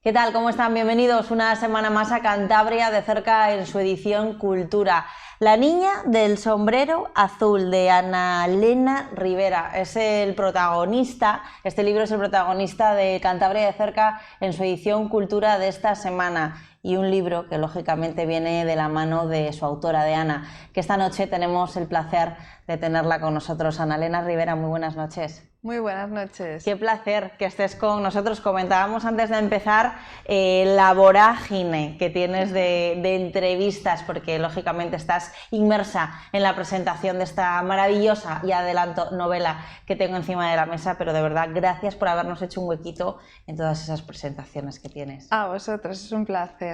¿Qué tal? ¿Cómo están? Bienvenidos una semana más a Cantabria de cerca en su edición Cultura. La niña del sombrero azul de Ana Elena Rivera es el protagonista, este libro es el protagonista de Cantabria de cerca en su edición Cultura de esta semana. Y un libro que lógicamente viene de la mano de su autora, de Ana, que esta noche tenemos el placer de tenerla con nosotros. Ana Elena Rivera, muy buenas noches. Muy buenas noches. Qué placer que estés con nosotros. Comentábamos antes de empezar la vorágine que tienes de entrevistas, porque lógicamente estás inmersa en la presentación de esta maravillosa, y adelanto, novela que tengo encima de la mesa, pero de verdad, gracias por habernos hecho un huequito en todas esas presentaciones que tienes. A vosotros, es un placer.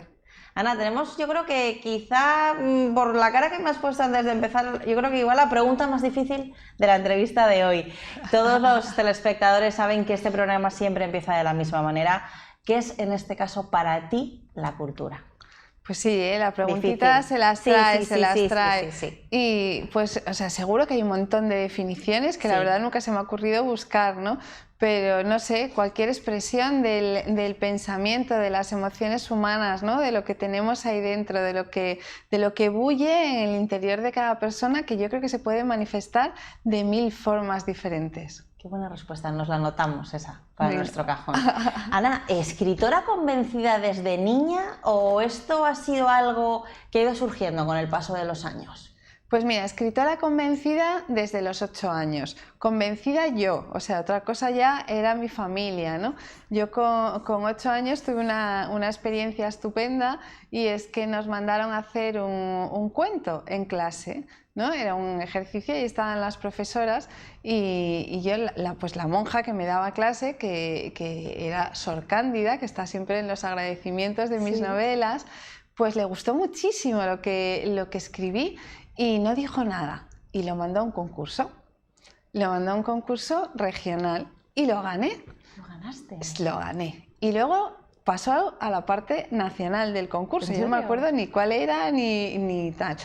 Ana, tenemos, yo creo que quizá por la cara que me has puesto antes de empezar, yo creo que igual la pregunta más difícil de la entrevista de hoy. Todos los telespectadores saben que este programa siempre empieza de la misma manera. ¿Qué es en este caso para ti la cultura? Pues sí, la preguntita Difícil. se las trae, se las sí, trae. sí. Y pues, o sea, seguro que hay un montón de definiciones que la verdad nunca se me ha ocurrido buscar, ¿no? Pero no sé, cualquier expresión del pensamiento, de las emociones humanas, ¿no? De lo que tenemos ahí dentro, de lo que bulle en el interior de cada persona, que yo creo que se puede manifestar de 1000 formas diferentes. Qué buena respuesta, nos la anotamos esa para nuestro cajón. Ana, ¿escritora convencida desde niña o esto ha sido algo que ha ido surgiendo con el paso de los años? Pues mira, escritora convencida desde los 8 años, convencida yo, o sea, otra cosa ya era mi familia, ¿no? Yo con 8 años tuve una experiencia estupenda, y es que nos mandaron a hacer un cuento en clase, ¿no? Era un ejercicio y estaban las profesoras y yo, pues la monja que me daba clase, que era Sor Cándida, que está siempre en los agradecimientos de mis novelas, pues le gustó muchísimo lo que escribí. Y no dijo nada, y lo mandó a un concurso. Lo mandó a un concurso regional y lo gané. ¿Lo ganaste? Lo gané. Y luego pasó a la parte nacional del concurso. Yo no me acuerdo ni cuál era ni tal.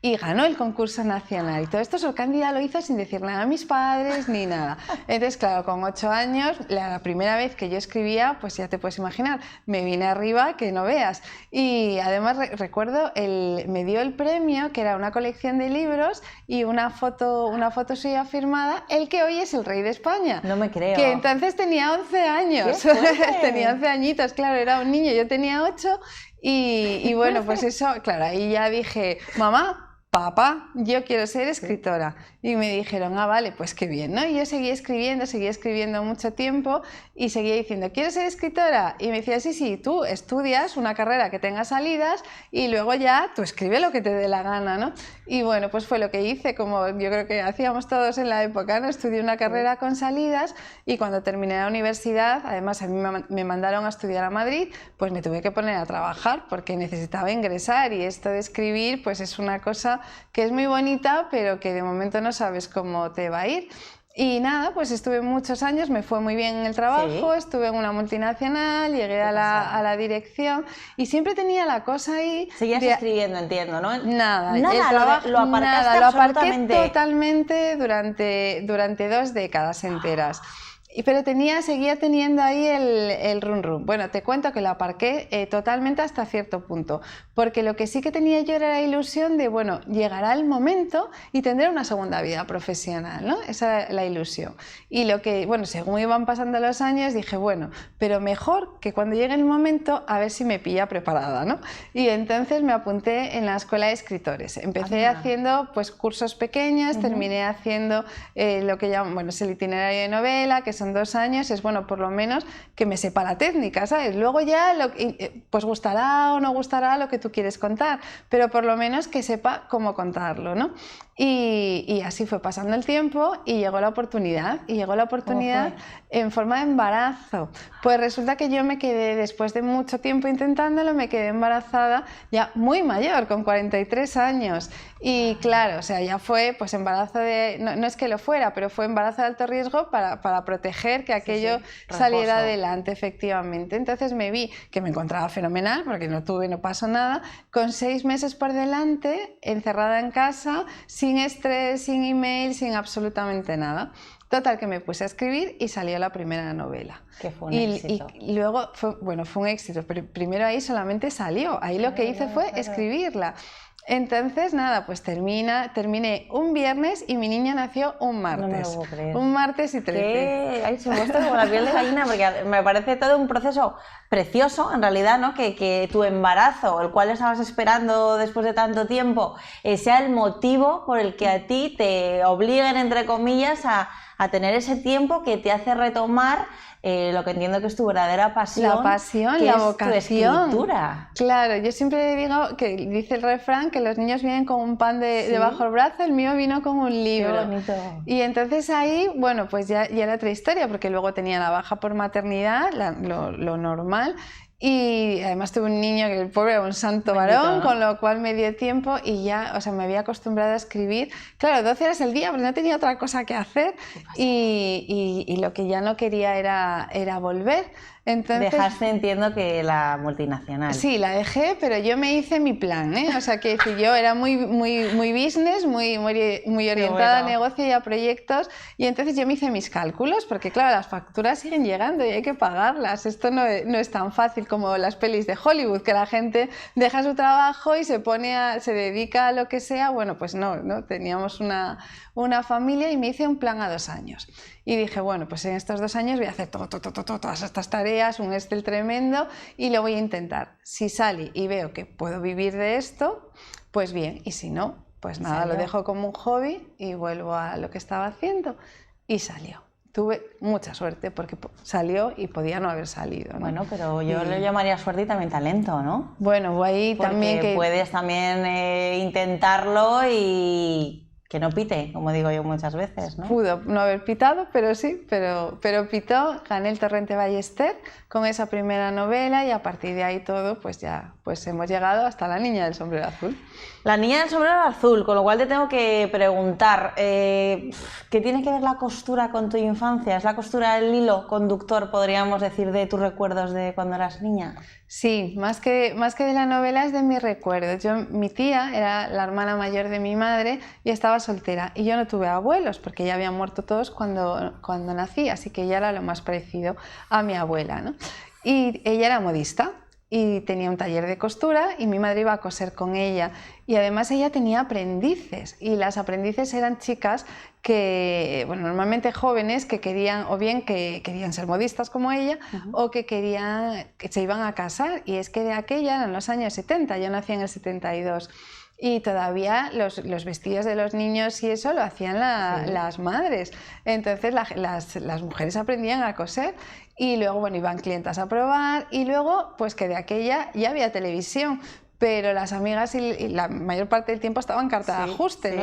Y ganó el concurso nacional. Y todo esto Sor Cándida lo hizo sin decir nada a mis padres ni nada. Entonces, claro, con 8 años, la primera vez que yo escribía, pues ya te puedes imaginar, me vine arriba que no veas. Y además recuerdo, me dio el premio, que era una colección de libros y una foto suya firmada, el que hoy es el rey de España. No me creo. Que entonces tenía 11 años. Tenía 11 añitos, claro, era un niño, yo tenía 8. Y bueno, pues eso, claro, ahí ya dije, mamá, papá, yo quiero ser escritora. Y me dijeron, ah, vale, pues qué bien, ¿no? Y yo seguí escribiendo mucho tiempo y seguía diciendo, ¿quieres ser escritora? Y me decía, sí, tú estudias una carrera que tenga salidas y luego ya tú escribe lo que te dé la gana, ¿no? Y bueno, pues fue lo que hice, como yo creo que hacíamos todos en la época, ¿no? Estudié una carrera con salidas y cuando terminé la universidad, además a mí me mandaron a estudiar a Madrid, pues me tuve que poner a trabajar porque necesitaba ingresar, y esto de escribir pues es una cosa que es muy bonita, pero que de momento no sabes cómo te va a ir. Y nada, pues estuve muchos años, me fue muy bien en el trabajo, estuve en una multinacional, llegué a la dirección y siempre tenía la cosa ahí. Seguías escribiendo, entiendo, ¿no? Nada, lo aparcaste lo aparqué absolutamente. Totalmente durante 2 décadas enteras. Pero seguía teniendo ahí el run run. Bueno, te cuento que lo aparqué totalmente hasta cierto punto, porque lo que sí que tenía yo era la ilusión de, bueno, llegará el momento y tendré una segunda vida profesional, ¿no? Esa era la ilusión. Y bueno, según iban pasando los años, dije, bueno, pero mejor que cuando llegue el momento, a ver si me pilla preparada, ¿no? Y entonces me apunté en la escuela de escritores. Empecé haciendo pues cursos pequeños, terminé haciendo lo que llaman, bueno, es el itinerario de novela, que son 2 años, es bueno, por lo menos que me sepa la técnica, ¿sabes? Luego ya, pues gustará o no gustará lo que tú quieres contar, pero por lo menos que sepa cómo contarlo, ¿no? Y así fue pasando el tiempo y llegó la oportunidad, en forma de embarazo. Pues resulta que yo me quedé, después de mucho tiempo intentándolo, me quedé embarazada ya muy mayor, con 43 años. Y claro, o sea, ya fue pues embarazo no es que lo fuera, pero fue embarazo de alto riesgo para proteger que aquello saliera adelante, efectivamente. Entonces me vi que me encontraba fenomenal, porque no pasó nada, con 6 meses por delante, encerrada en casa, sin estrés, sin email, sin absolutamente nada. Total, que me puse a escribir y salió la primera novela. Que fue un éxito. Y luego, fue un éxito, pero primero ahí solamente salió, ahí lo que hice fue escribirla. Entonces, nada, pues terminé un viernes y mi niña nació un martes. No me lo puedo creer. Un martes y 13. Ay, se me está como la piel de gallina, porque me parece todo un proceso precioso, en realidad, ¿no? Que tu embarazo, el cual estabas esperando después de tanto tiempo, sea el motivo por el que a ti te obliguen, entre comillas, a tener ese tiempo que te hace retomar lo que entiendo que es tu verdadera pasión. La pasión, que la es vocación. Tu escritura. Claro, yo siempre digo que dice el refrán que los niños vienen con un pan debajo del brazo, el mío vino con un libro. Qué bonito. Y entonces ahí, bueno, pues ya era otra historia, porque luego tenía la baja por maternidad, lo normal. Y además tuve un niño que el pobre era un santo varón, ¿no? Con lo cual me dio tiempo y ya, o sea, me había acostumbrado a escribir. Claro, 12 horas al día, pero no tenía otra cosa que hacer y lo que ya no quería era volver. Entonces, dejaste, entiendo, que la multinacional. Sí, la dejé, pero yo me hice mi plan, ¿eh? O sea, que yo era muy business, muy orientada a negocio y a proyectos, y entonces yo me hice mis cálculos, porque claro, las facturas siguen llegando y hay que pagarlas. Esto no es tan fácil como las pelis de Hollywood, que la gente deja su trabajo y se dedica a lo que sea. Bueno, pues no, teníamos una familia y me hice un plan a 2 años. Y dije, bueno, pues en estos 2 años voy a hacer todas estas tareas, un Excel tremendo, y lo voy a intentar. Si sale y veo que puedo vivir de esto, pues bien, y si no, pues nada, lo dejo como un hobby y vuelvo a lo que estaba haciendo. Y salió. Tuve mucha suerte porque salió y podía no haber salido, ¿no? Bueno, pero yo lo llamaría suerte y también talento, ¿no? Bueno, ahí porque también que puedes también intentarlo y que no pite, como digo yo muchas veces, ¿no? Pudo no haber pitado, pero sí, pero pitó. Gané el Torrente Ballester con esa primera novela y a partir de ahí todo, pues ya hemos llegado hasta La Niña del Sombrero Azul. La Niña del Sombrero Azul, con lo cual te tengo que preguntar, ¿qué tiene que ver la costura con tu infancia? ¿Es la costura el hilo conductor, podríamos decir, de tus recuerdos de cuando eras niña? Sí, más que de la novela es de mis recuerdos. Mi tía era la hermana mayor de mi madre y estaba soltera y yo no tuve abuelos porque ya habían muerto todos cuando nací, así que ella era lo más parecido a mi abuela, ¿no? Y ella era modista y tenía un taller de costura y mi madre iba a coser con ella y además ella tenía aprendices y las aprendices eran chicas que, bueno, normalmente jóvenes que querían o bien que querían ser modistas como ella o que se iban a casar, y es que de aquella eran los años 70, yo nací en el 72. Y todavía los vestidos de los niños y eso lo hacían las madres. Entonces las mujeres aprendían a coser y luego, bueno, iban clientas a probar y luego, pues que de aquella ya había televisión. Pero las amigas y la mayor parte del tiempo estaban carta de ajuste, no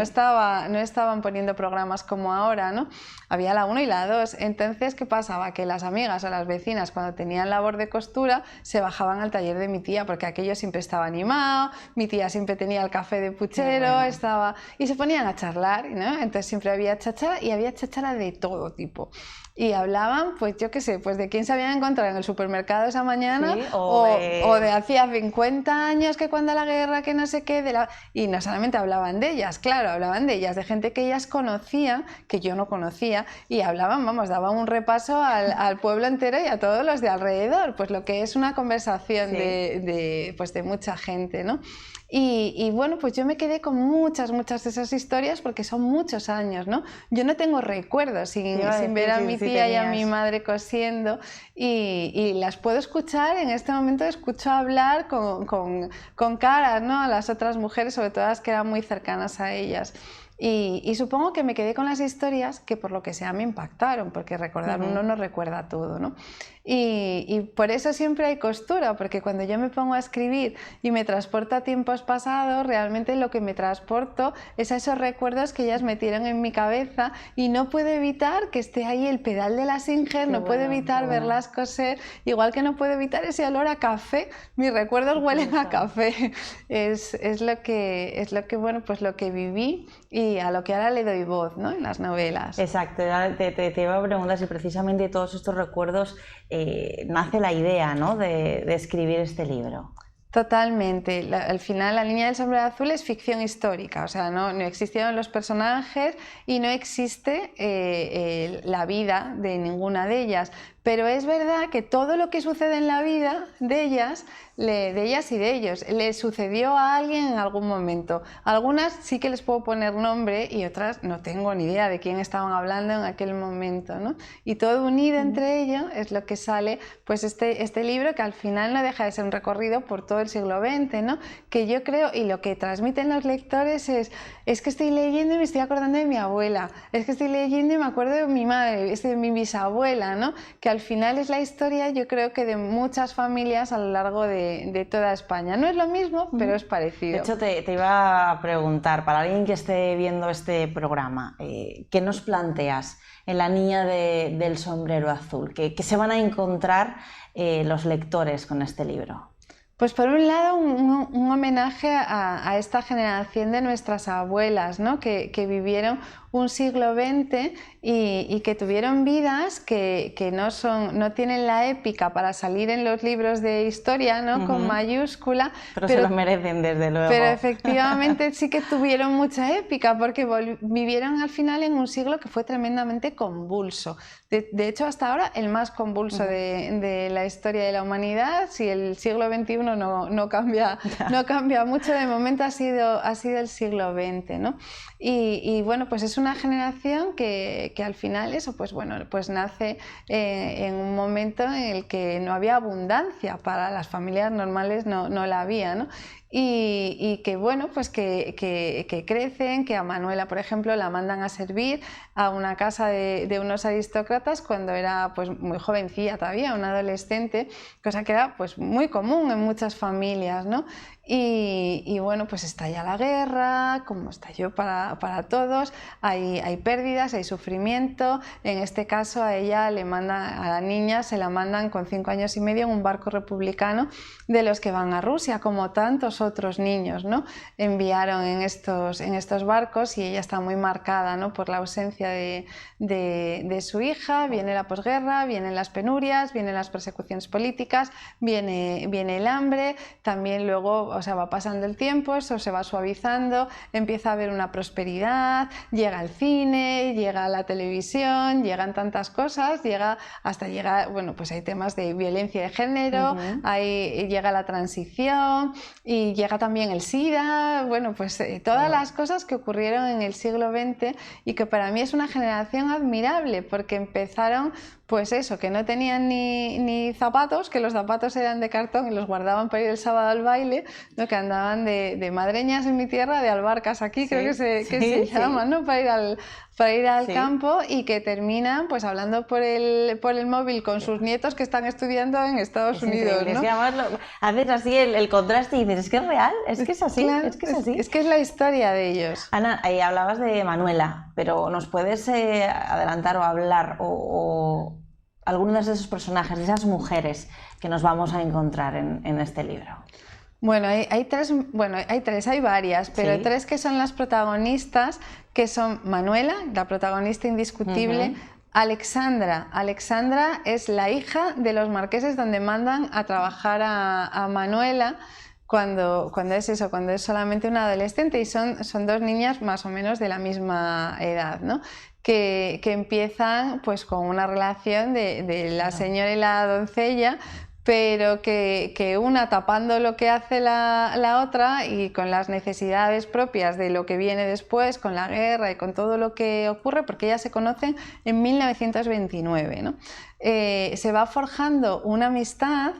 estaban poniendo programas como ahora, ¿no? Había la 1 y la 2. Entonces, ¿qué pasaba? Que las amigas o las vecinas, cuando tenían labor de costura, se bajaban al taller de mi tía, porque aquello siempre estaba animado, mi tía siempre tenía el café de puchero, y se ponían a charlar, ¿no? Entonces siempre había cháchara y había cháchara de todo tipo. Y hablaban, pues yo qué sé, pues de quién se habían encontrado en el supermercado esa mañana, o de hacía 50 años que cuando la guerra, que no sé qué, y no solamente hablaban de ellas, claro, hablaban de ellas, de gente que ellas conocían, que yo no conocía, y hablaban, daban un repaso al pueblo entero y a todos los de alrededor, pues lo que es una conversación de mucha gente, ¿no? Y bueno, pues yo me quedé con muchas de esas historias porque son muchos años, ¿no? Yo no tengo recuerdos sin ver a mi tía y a mi madre cosiendo y las puedo escuchar, en este momento escucho hablar con caras, ¿no? A las otras mujeres, sobre todo las que eran muy cercanas a ellas. Y supongo que me quedé con las historias que por lo que sea me impactaron, porque recordar uno no recuerda todo, ¿no? Y por eso siempre hay costura, porque cuando yo me pongo a escribir y me transporto a tiempos pasados, realmente lo que me transporto es a esos recuerdos que ellas metieron en mi cabeza y no puedo evitar que esté ahí el pedal de la Singer, no puedo evitar verlas coser, igual que no puedo evitar ese olor a café, mis recuerdos huelen a café, es lo que bueno, pues lo que viví y a lo que ahora le doy voz, ¿no? En las novelas. Exacto, te iba a preguntar si precisamente de todos estos recuerdos nace la idea, ¿no? de escribir este libro. Totalmente. Al final La niña del sombrero azul es ficción histórica, o sea, no existieron los personajes y no existe la vida de ninguna de ellas. Pero es verdad que todo lo que sucede en la vida de ellas y de ellos, le sucedió a alguien en algún momento. Algunas sí que les puedo poner nombre y otras no tengo ni idea de quién estaban hablando en aquel momento, ¿no? Y todo unido entre ello es lo que sale, pues este libro, que al final no deja de ser un recorrido por todo el siglo XX, ¿no? Que yo creo, y lo que transmiten los lectores es que estoy leyendo y me estoy acordando de mi abuela, es que estoy leyendo y me acuerdo de mi madre, de mi bisabuela, ¿no? Que al final es la historia, yo creo que de muchas familias a lo largo de toda España. No es lo mismo, pero es parecido. De hecho, te iba a preguntar, para alguien que esté viendo este programa, ¿qué nos planteas en La niña del sombrero azul? ¿Qué se van a encontrar los lectores con este libro? Pues por un lado un homenaje a esta generación de nuestras abuelas, ¿no? que vivieron un siglo XX y que tuvieron vidas que no tienen la épica para salir en los libros de historia, ¿no? Con mayúscula. Pero se lo merecen, desde luego. Pero efectivamente sí que tuvieron mucha épica, porque vivieron al final en un siglo que fue tremendamente convulso. De hecho, hasta ahora el más convulso de la historia de la humanidad. Si el siglo XXI no cambia mucho, de momento ha sido el siglo XX, ¿no? Y bueno, pues es una generación que al final eso, pues bueno, pues nace en un momento en el que no había abundancia. Para las familias normales no la había, ¿no? Y que bueno, pues que crecen, que a Manuela, por ejemplo, la mandan a servir a una casa de unos aristócratas cuando era pues muy jovencilla todavía, una adolescente, cosa que era pues muy común en muchas familias, ¿no? Y bueno, pues estalla la guerra, como estalló para todos, hay pérdidas, hay sufrimiento. En este caso a ella a la niña se la mandan con 5 años y medio en un barco republicano de los que van a Rusia, como tantos otros niños, ¿no? Enviaron en estos barcos, y ella está muy marcada, ¿no? Por la ausencia de su hija. Viene la posguerra, vienen las penurias, vienen las persecuciones políticas, viene el hambre, también luego, o sea, va pasando el tiempo, eso se va suavizando, empieza a haber una prosperidad, llega el cine, llega la televisión, llegan tantas cosas, bueno, pues hay temas de violencia de género, llega la transición y llega también el SIDA, bueno, pues todas las cosas que ocurrieron en el siglo XX y que para mí es una generación admirable, porque empezaron pues eso, que no tenían ni zapatos, que los zapatos eran de cartón y los guardaban para ir el sábado al baile, ¿no? Que andaban de madreñas en mi tierra, de albarcas aquí, creo que se llaman, ¿no? Para ir al campo, y que terminan pues hablando por el móvil con sus nietos que están estudiando en Estados Unidos, ¿no? Es que además haces así el contraste y dices, es que es real, es que es así, claro, es que es así. Es que es la historia de ellos. Ana, ahí hablabas de Manuela, pero ¿nos puedes adelantar o hablar o algunos de esos personajes, de esas mujeres que nos vamos a encontrar en este libro? Bueno, hay varias, pero hay 3 que son las protagonistas, que son Manuela, la protagonista indiscutible. Alexandra es la hija de los marqueses, donde mandan a trabajar a Manuela cuando es solamente una adolescente, y son 2 niñas más o menos de la misma edad, ¿no? Que empiezan pues con una relación de la señora y la doncella, pero que una tapando lo que hace la otra, y con las necesidades propias de lo que viene después, con la guerra y con todo lo que ocurre, porque ellas se conocen en 1929, ¿no? Se va forjando una amistad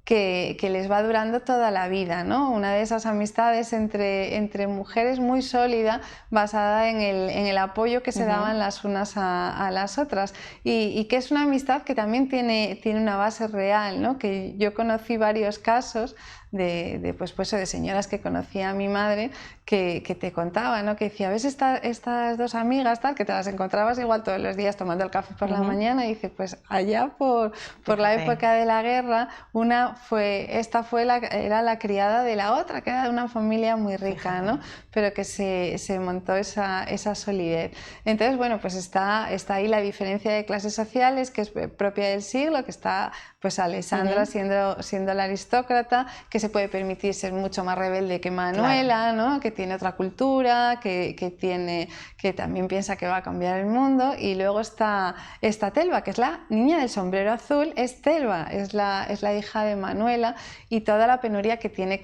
que les va durando toda la vida, ¿no? Una de esas amistades entre mujeres muy sólida, basada en el apoyo que se daban las unas a las otras, y que es una amistad que también tiene una base real, ¿no? Que yo conocí varios casos de señoras que conocía a mi madre, que te contaba, ¿no? Que decía, ¿ves estas 2 amigas tal, que te las encontrabas igual todos los días tomando el café por la mañana? Y dice, pues allá por la época de la guerra, una era la criada de la otra, que era de una familia muy rica, ¿no? Pero que se montó esa solidez. Entonces, bueno, pues está ahí la diferencia de clases sociales, que es propia del siglo, que está pues Alessandra siendo la aristócrata, que se puede permitir ser mucho más rebelde que Manuela, ¿no? Que tiene otra cultura, que también piensa que va a cambiar el mundo. Y luego está Telva, que es la niña del sombrero azul. Es Telva, es la hija de Manuela, y toda la penuria que tiene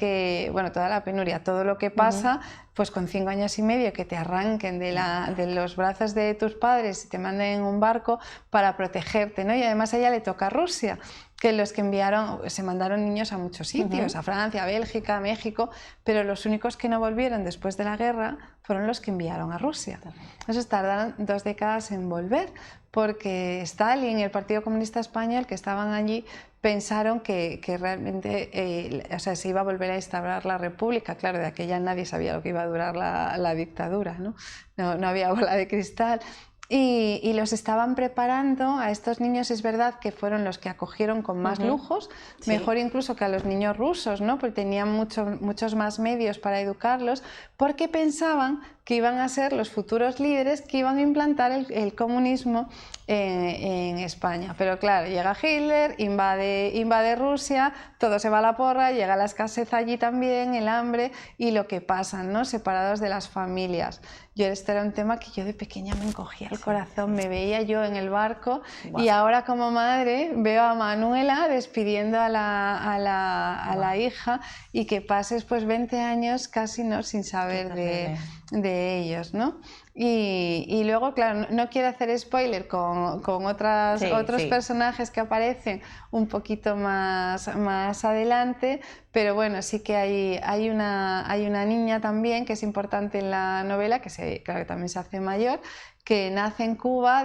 todo lo que pasa, pues con 5 años y medio, que te arranquen de los brazos de tus padres y te manden en un barco para protegerte, ¿no? Y además a ella le toca Rusia, que los que se mandaron niños a muchos sitios, a Francia, a Bélgica, a México, pero los únicos que no volvieron después de la guerra fueron los que enviaron a Rusia. Entonces tardaron 2 décadas en volver, porque Stalin y el Partido Comunista Español, que estaban allí, pensaron que realmente se iba a volver a instaurar la República. Claro, de aquella nadie sabía lo que iba a durar la dictadura, ¿no? No había bola de cristal. Y los estaban preparando a estos niños, es verdad que fueron los que acogieron con más lujos, mejor incluso que a los niños rusos, ¿no? Porque tenían muchos más medios para educarlos, porque pensaban que iban a ser los futuros líderes que iban a implantar el comunismo en España. Pero claro, llega Hitler, invade Rusia, todo se va a la porra, llega la escasez allí también, el hambre y lo que pasan, ¿no? Separados de las familias. Este era un tema que yo de pequeña me encogía el corazón, me veía yo en el barco y ahora como madre veo a Manuela despidiendo a la hija, y que pases pues 20 años casi, ¿no? Sin saber de ellos, ¿no? Y luego, claro, no quiero hacer spoiler con otros personajes que aparecen un poquito más adelante, pero bueno, sí que hay una niña también que es importante en la novela, claro, que también se hace mayor, que nace en Cuba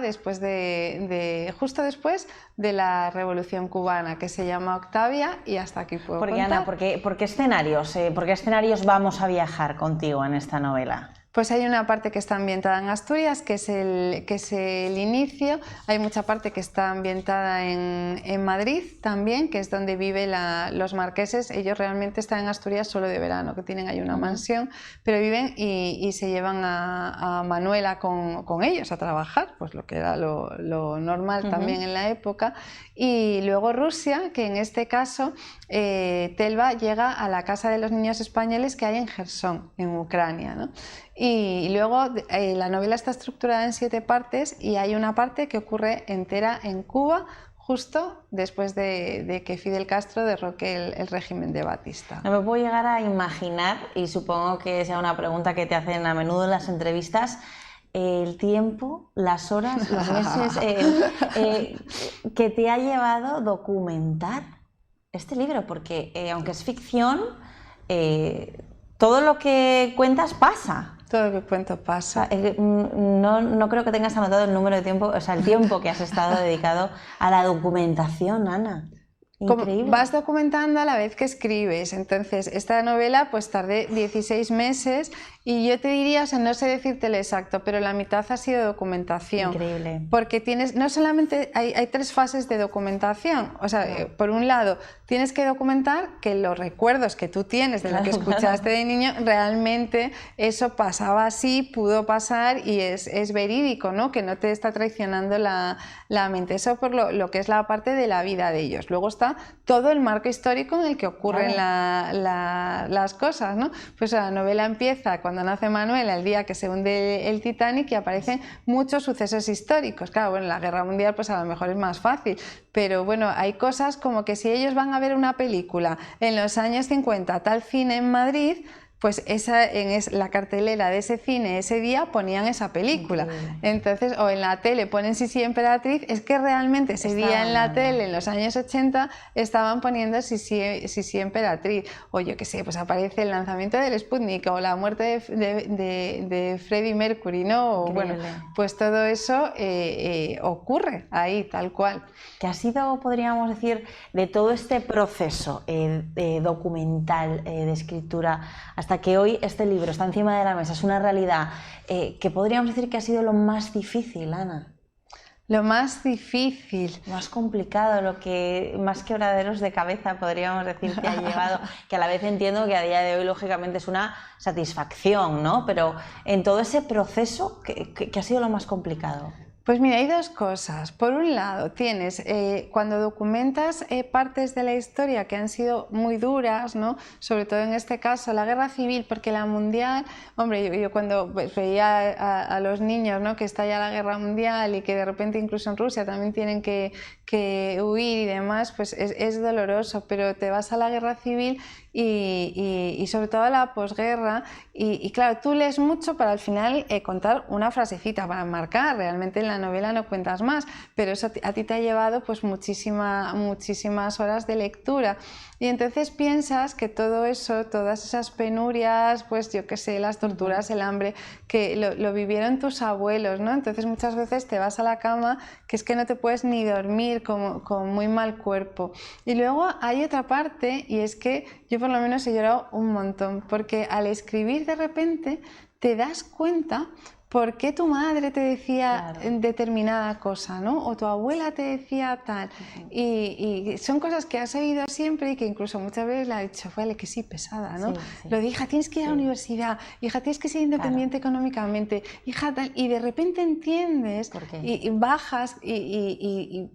justo después de la Revolución Cubana, que se llama Octavia, y hasta aquí puedo contar. Ana, ¿por qué escenarios vamos a viajar contigo en esta novela? Pues hay una parte que está ambientada en Asturias, que es el inicio. Hay mucha parte que está ambientada en Madrid también, que es donde viven los marqueses. Ellos realmente están en Asturias solo de verano, que tienen ahí una mansión, pero viven y se llevan a Manuela con ellos a trabajar, pues lo que era lo normal también en la época. Y luego Rusia, que en este caso Telva llega a la casa de los niños españoles que hay en Jersón, en Ucrania, ¿no? Y luego la novela está estructurada en 7 partes, y hay una parte que ocurre entera en Cuba, justo después de que Fidel Castro derroque el régimen de Batista. No me puedo llegar a imaginar, y supongo que sea una pregunta que te hacen a menudo en las entrevistas, el tiempo, las horas, los meses que te ha llevado documentar este libro, porque aunque es ficción, todo lo que cuentas pasa. Todo lo que cuento pasa. No creo que tengas anotado el número de tiempo, o sea, el tiempo que has estado dedicado a la documentación, Ana. Increíble. Vas documentando a la vez que escribes. Entonces, esta novela pues tardé 16 meses, y yo te diría, o sea, no sé decírtelo exacto, pero la mitad ha sido documentación. Increíble. Porque no solamente hay 3 fases de documentación. O sea, por un lado, tienes que documentar que los recuerdos que tú tienes de lo que escuchaste de niño, realmente eso pasaba así, pudo pasar, y es verídico, ¿no? Que no te está traicionando la mente. Eso por lo que es la parte de la vida de ellos. Luego está todo el marco histórico en el que ocurren las cosas, ¿no? Pues la novela empieza cuando nace Manuela, el día que se hunde el Titanic, y aparecen muchos sucesos históricos. Claro, bueno, la Guerra Mundial pues a lo mejor es más fácil, pero bueno, hay cosas como que si ellos van a ver una película en los años 50, tal cine en Madrid, pues en la cartelera de ese cine ese día ponían esa película. Entonces, o en la tele ponen Sisi Emperatriz, es que realmente ese día en la tele, en los años 80, estaban poniendo Sisi Emperatriz. O yo qué sé, pues aparece el lanzamiento del Sputnik o la muerte de Freddie Mercury, ¿no? O, bueno, pues todo eso ocurre ahí, tal cual. ¿Qué ha sido, podríamos decir, de todo este proceso documental de escritura hasta que hoy este libro está encima de la mesa, es una realidad, que podríamos decir que ha sido lo más difícil, Ana? Lo más difícil. Más complicado, lo que más quebraderos de cabeza podríamos decir que ha llevado, que a la vez entiendo que a día de hoy lógicamente es una satisfacción, ¿no? Pero en todo ese proceso, ¿qué ha sido lo más complicado? Pues mira, hay dos cosas. Por un lado, tienes, cuando documentas partes de la historia que han sido muy duras, ¿no? Sobre todo en este caso la guerra civil, porque la mundial, hombre, yo cuando veía a los niños, ¿no? Que está ya la guerra mundial y que de repente incluso en Rusia también tienen que huir y demás, pues es doloroso, pero te vas a la guerra civil y sobre todo a la posguerra y claro, tú lees mucho para al final contar una frasecita para marcar, realmente en la novela no cuentas más, pero eso a ti te ha llevado pues muchísimas horas de lectura y entonces piensas que todo eso, todas esas penurias, pues yo qué sé, las torturas, el hambre, que lo vivieron tus abuelos, ¿no? Entonces muchas veces te vas a la cama que es que no te puedes ni dormir con muy mal cuerpo. Y luego hay otra parte y es que yo por lo menos he llorado un montón, porque al escribir de repente te das cuenta por qué tu madre te decía determinada cosa, ¿no? O tu abuela te decía tal. Y son cosas que has oído siempre y que incluso muchas veces le ha dicho, vale, que sí, pesada, ¿no? Sí, sí. Lo de, hija, tienes que ir a la universidad, hija, tienes que ser independiente económicamente, hija, tal. Y de repente entiendes y bajas y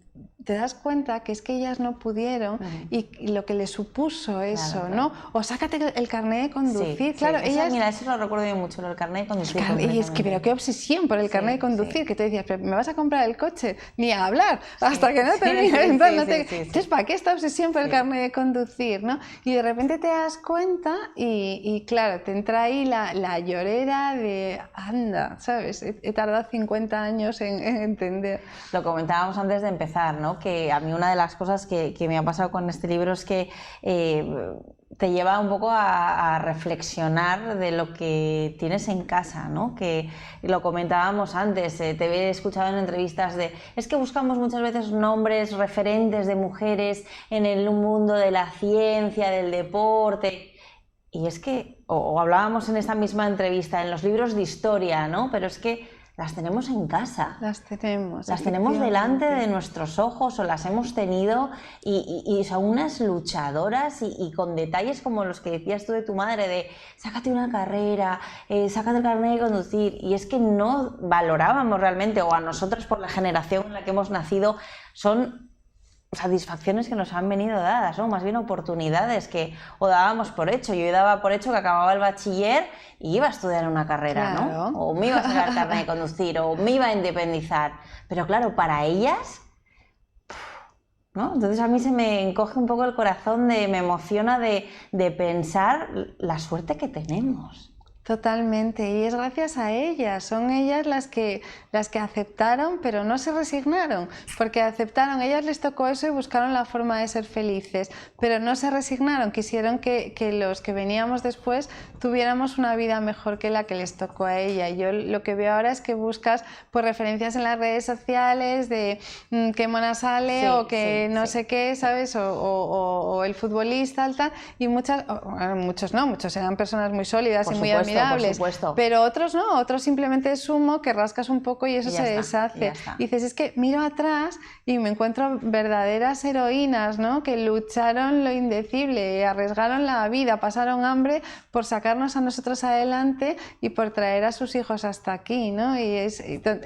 te das cuenta que es que ellas no pudieron y lo que les supuso eso, ¿no? O sácate el carnet de conducir, claro, ellas... Mira, eso lo recuerdo yo mucho, el carnet de conducir. Y es que, pero qué obsesión por el carnet de conducir, que te decías, pero ¿me vas a comprar el coche? Ni a hablar, hasta que no termines. Entonces, ¿para qué esta obsesión por el carnet de conducir, no? Y de repente te das cuenta y claro, te entra ahí la llorera de, anda, ¿sabes? He tardado 50 años en entender. Lo comentábamos antes de empezar, ¿no? Que a mí una de las cosas que me ha pasado con este libro es que te lleva un poco a reflexionar de lo que tienes en casa, ¿no? Que lo comentábamos antes, te he escuchado en entrevistas es que buscamos muchas veces nombres referentes de mujeres en el mundo de la ciencia, del deporte, y es que, o hablábamos en esta misma entrevista, en los libros de historia, ¿no? Pero es que las tenemos en casa. Las tenemos Delante de nuestros ojos o las hemos tenido y son unas luchadoras y con detalles como los que decías tú de tu madre, de sácate una carrera, sácate el carnet de conducir. Y es que no valorábamos realmente, o a nosotros por la generación en la que hemos nacido, son satisfacciones que nos han venido dadas, ¿no? Más bien oportunidades que o dábamos por hecho. Yo daba por hecho que acababa el bachiller y iba a estudiar una carrera, claro, ¿no? O me iba a sacar el carnet de conducir, o me iba a independizar. Pero claro, para ellas, ¿no? Entonces a mí se me encoge un poco el corazón, me emociona de pensar la suerte que tenemos. Totalmente, y es gracias a ellas, son ellas las que aceptaron, pero no se resignaron, porque aceptaron, ellas les tocó eso y buscaron la forma de ser felices, pero no se resignaron, quisieron que los que veníamos después tuviéramos una vida mejor que la que les tocó a ella. Y yo lo que veo ahora es que buscas pues referencias en las redes sociales de qué mona sale o que no sé qué, ¿sabes? O el futbolista, tal, y muchos eran personas muy sólidas y muy admirables. Pero otros no, otros simplemente es humo que rascas un poco y eso se deshace. Y dices, es que miro atrás y me encuentro verdaderas heroínas, ¿no? Que lucharon lo indecible, arriesgaron la vida, pasaron hambre por sacarnos a nosotros adelante y por traer a sus hijos hasta aquí, ¿no? Y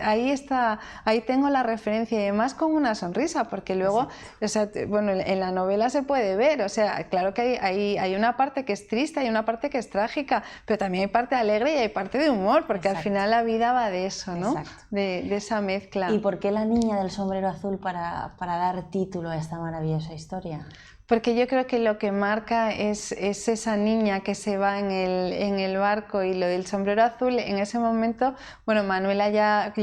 ahí tengo la referencia y además con una sonrisa, porque luego, o sea, bueno, en la novela se puede ver, o sea, claro que hay una parte que es triste, hay una parte que es trágica, pero también hay parte alegre y hay parte de humor, porque al final la vida va de eso, ¿no? De esa mezcla. ¿Y por qué La niña del sombrero azul para dar título a esta maravillosa historia? Porque yo creo que lo que marca es esa niña que se va en el barco, y lo del sombrero azul en ese momento, bueno, Manuela ya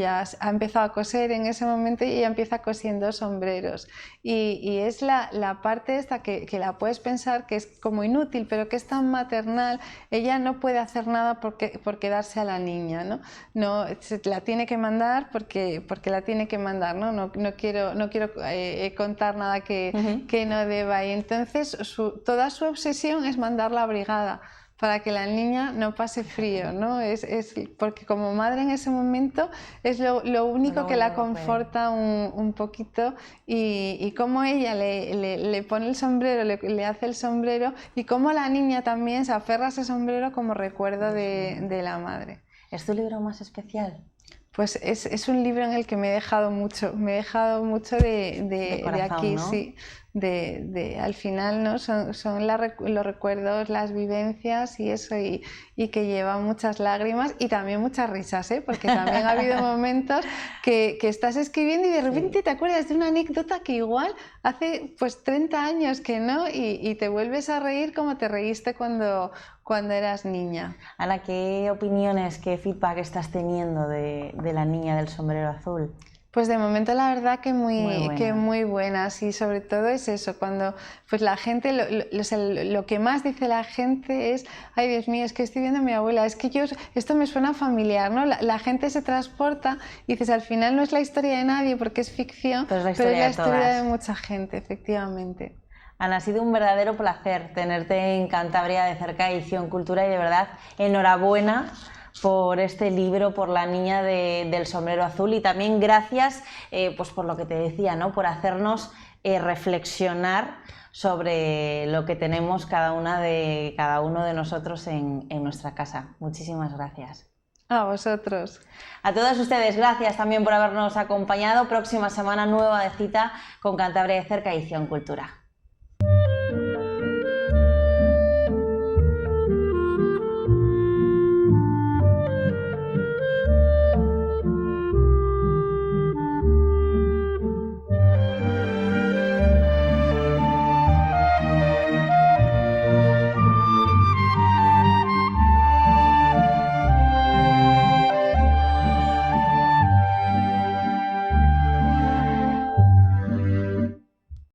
ha empezado a coser en ese momento y ella empieza cosiendo sombreros. Y es la parte esta que la puedes pensar que es como inútil, pero que es tan maternal. Ella no puede hacer nada por quedarse a la niña, ¿no? No, la tiene que mandar porque la tiene que mandar, ¿no? No quiero contar nada que no deba. Y entonces toda su obsesión es mandar la brigada, para que la niña no pase frío, ¿no? Porque como madre en ese momento es lo único que la conforta un poquito y cómo ella le pone el sombrero, le hace el sombrero y cómo la niña también se aferra a ese sombrero como recuerdo de la madre. ¿Es tu libro más especial? Pues es un libro en el que me he dejado mucho de corazón, aquí, ¿no? sí. Al final, ¿no? Son los recuerdos, las vivencias y eso, y que lleva muchas lágrimas y también muchas risas, ¿eh? Porque también ha habido momentos que estás escribiendo y de repente te acuerdas de una anécdota que igual hace pues 30 años que no y te vuelves a reír como te reíste cuando eras niña. Ana, ¿qué opiniones, qué feedback estás teniendo de la niña del sombrero azul? Pues de momento la verdad que Muy muy buenas y sobre todo es eso, cuando pues la gente, lo que más dice la gente es, ay Dios mío, es que estoy viendo a mi abuela, es que esto me suena familiar, ¿no? La gente se transporta y dices, al final no es la historia de nadie porque es ficción, pero es la historia de mucha gente, efectivamente. Ana, ha sido un verdadero placer tenerte en Cantabria de Cerca, Edición Cultura, y de verdad, enhorabuena por este libro, por la niña del sombrero azul, y también gracias pues por lo que te decía, ¿no? Por hacernos reflexionar sobre lo que tenemos cada uno de nosotros en nuestra casa. Muchísimas gracias. A vosotros. A todos ustedes, gracias también por habernos acompañado. Próxima semana nueva de cita con Cantabria de Cerca, Edición Cultura.